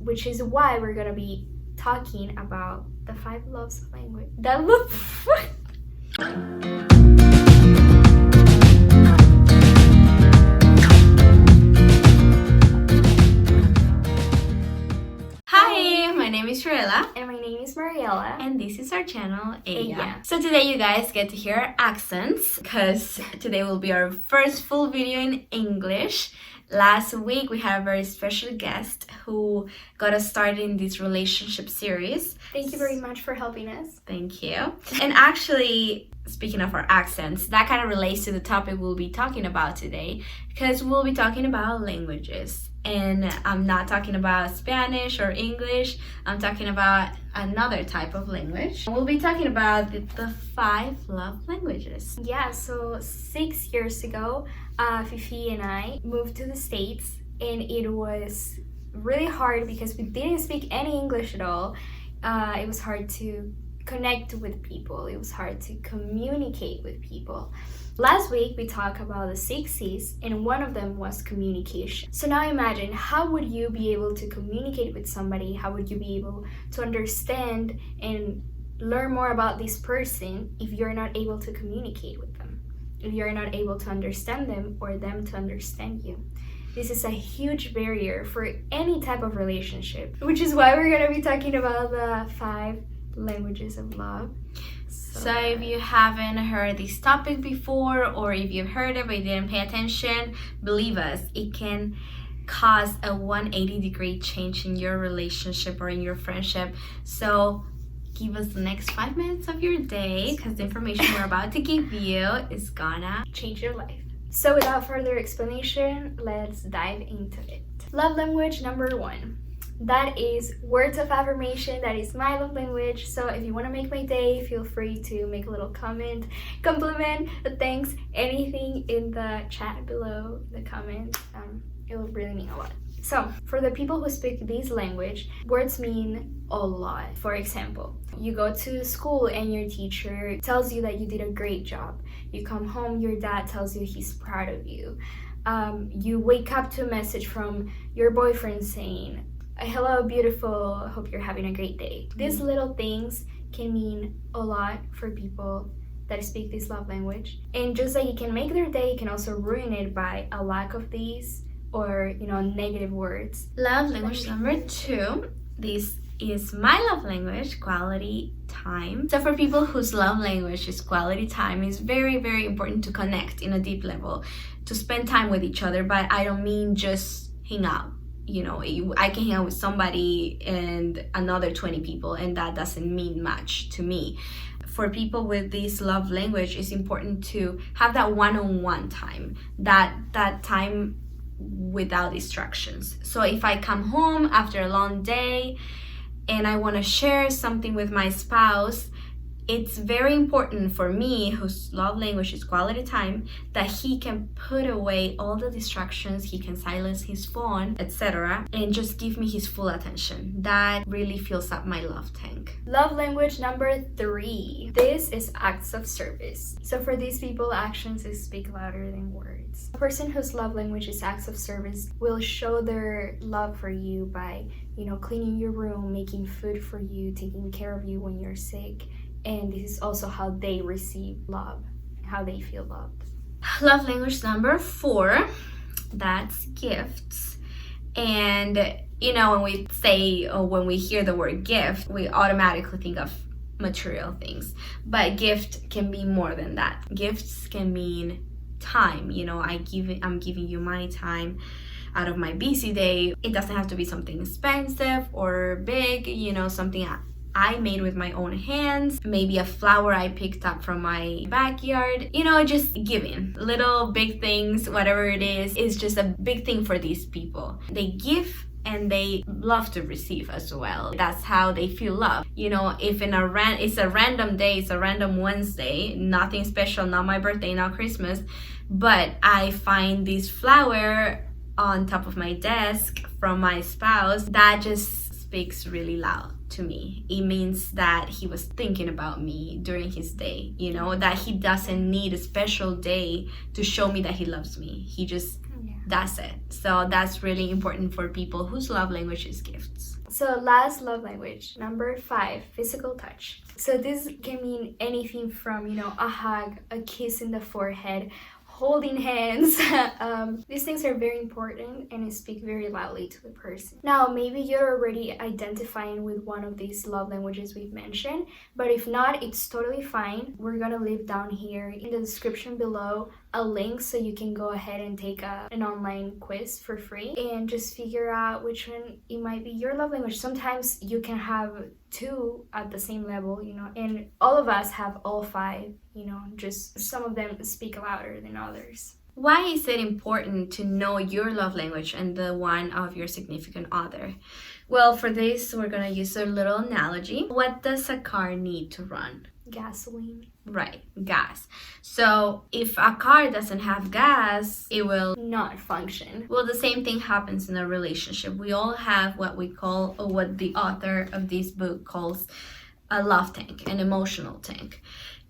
which is why we're gonna be talking about the 5 loves language. Hi, my name is Shirella. And my name is Mariela. And this is our channel, Ella. Ella. So today you guys get to hear our accents because today will be our first full video in English. Last week we had a very special guest who got us started in this relationship series. Thank you very much for helping us. Thank you. And actually, speaking of our accents, that kind of relates to the topic we'll be talking about today because we'll be talking about languages. And I'm not talking about Spanish or English. I'm talking about another type of language. We'll be talking about the 5 love languages. Yeah, so 6 years ago, Fifi and I moved to the States, and it was really hard because we didn't speak any English at all. It was hard to connect with people. It was hard to communicate with people. Last week we talked about the 6 C's, and one of them was communication. So now imagine, how would you be able to communicate with somebody? How would you be able to understand and learn more about this person if you're not able to communicate with them? If you're not able to understand them or them to understand you? This is a huge barrier for any type of relationship, which is why we're going to be talking about the 5 languages of love. So if you haven't heard this topic before, or if you've heard it but you didn't pay attention, believe us, it can cause a 180-degree change in your relationship or in your friendship. So give us the next 5 minutes of your day, because the information we're about to give you is gonna change your life. So without further explanation, let's dive into it. Love language number 1. That is words of affirmation. That is my love language. So if you want to make my day, feel free to make a little comment, compliment, thanks, anything in the chat below, the comments. It will really mean a lot. So for the people who speak this language, words mean a lot. For example, you go to school and your teacher tells you that you did a great job. You come home, your dad tells you he's proud of you. You wake up to a message from your boyfriend saying, "Hello, beautiful, hope you're having a great day." These little things can mean a lot for people that speak this love language. And just like it can make their day, it can also ruin it by a lack of these or, negative words. Love language number 2. This is my love language, quality time. So for people whose love language is quality time, it's very, very important to connect in a deep level, to spend time with each other. But I don't mean just hang out. I can hang out with somebody and another 20 people, and that doesn't mean much to me. For people with this love language, it's important to have that one-on-one time, that time without distractions. So if I come home after a long day and I want to share something with my spouse, it's very important for me, whose love language is quality time, that he can put away all the distractions, he can silence his phone, etc., and just give me his full attention. That really fills up my love tank. Love language number 3. This is acts of service. So for these people, actions speak louder than words. A person whose love language is acts of service will show their love for you by, cleaning your room, making food for you, taking care of you when you're sick. And this is also how they receive love, how they feel loved. Love language number 4, that's gifts. And when we say, or when we hear the word gift, we automatically think of material things. But gift can be more than that. Gifts can mean time. I'm giving you my time out of my busy day. It doesn't have to be something expensive or big, something I made with my own hands, maybe a flower I picked up from my backyard, just giving. Little big things, whatever it is just a big thing for these people. They give and they love to receive as well. That's how they feel love. If it's a random day, it's a random Wednesday, nothing special, not my birthday, not Christmas, but I find this flower on top of my desk from my spouse, that just speaks really loud to me. It means that he was thinking about me during his day, that he doesn't need a special day to show me that he loves me. He just That's it. So that's really important for people whose love language is gifts. So last love language, number 5, physical touch. So this can mean anything from, a hug, a kiss in the forehead, holding hands. These things are very important and speak very loudly to the person. Now, maybe you're already identifying with one of these love languages we've mentioned, but if not, it's totally fine. We're gonna leave down here in the description below a link so you can go ahead and take an online quiz for free and just figure out which one it might be your love language. Sometimes you can have 2 at the same level, and all of us have all 5, just some of them speak louder than others. Why is it important to know your love language and the one of your significant other? Well, for this, we're gonna use a little analogy. What does a car need to run? Gasoline. Right, gas. So if a car doesn't have gas, it will not function. Well, the same thing happens in a relationship. We all have what we call, or what the author of this book calls, a love tank, an emotional tank.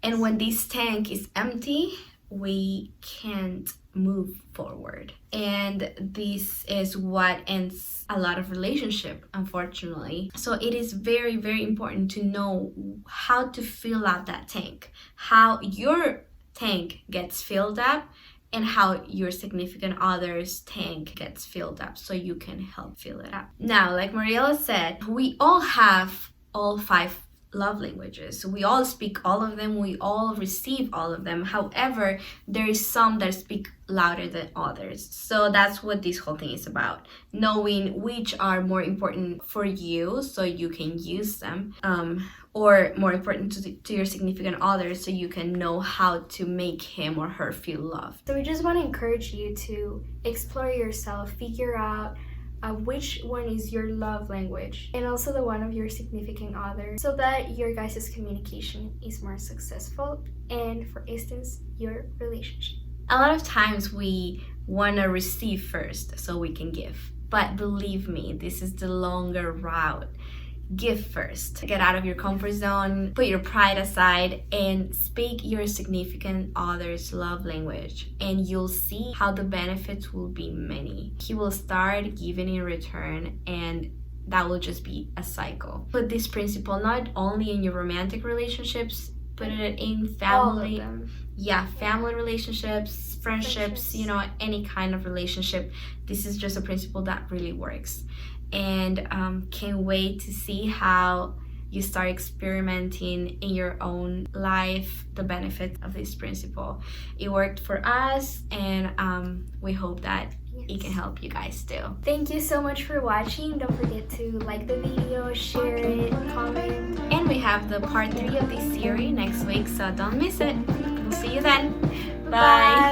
And when this tank is empty, we can't move forward. And this is what ends a lot of relationship, unfortunately. So it is very, very important to know how to fill out that tank, how your tank gets filled up, and how your significant other's tank gets filled up so you can help fill it up. Now, like Mariela said, we all have all 5 love languages. We all speak all of them, we all receive all of them. However, there is some that speak louder than others. So that's what this whole thing is about. Knowing which are more important for you so you can use them, or more important to your significant other so you can know how to make him or her feel loved. So we just want to encourage you to explore yourself, figure out which one is your love language and also the one of your significant other so that your guys' communication is more successful and, for instance, your relationship. A lot of times we want to receive first so we can give. But believe me, this is the longer route. Give first. Get out of your comfort zone, put your pride aside, and speak your significant other's love language. And you'll see how the benefits will be many. He will start giving in return, and that will just be a cycle. Put this principle not only in your romantic relationships, put it in family. All of them. Yeah, family relationships, friendships, any kind of relationship. This is just a principle that really works. And can't wait to see how you start experimenting in your own life the benefits of this principle. It worked for us, and we hope that it can help you guys too. Thank you so much for watching. Don't forget to like the video, share it, comment. And we have the part 3 of this series next week, so don't miss it. We'll see you then. Bye.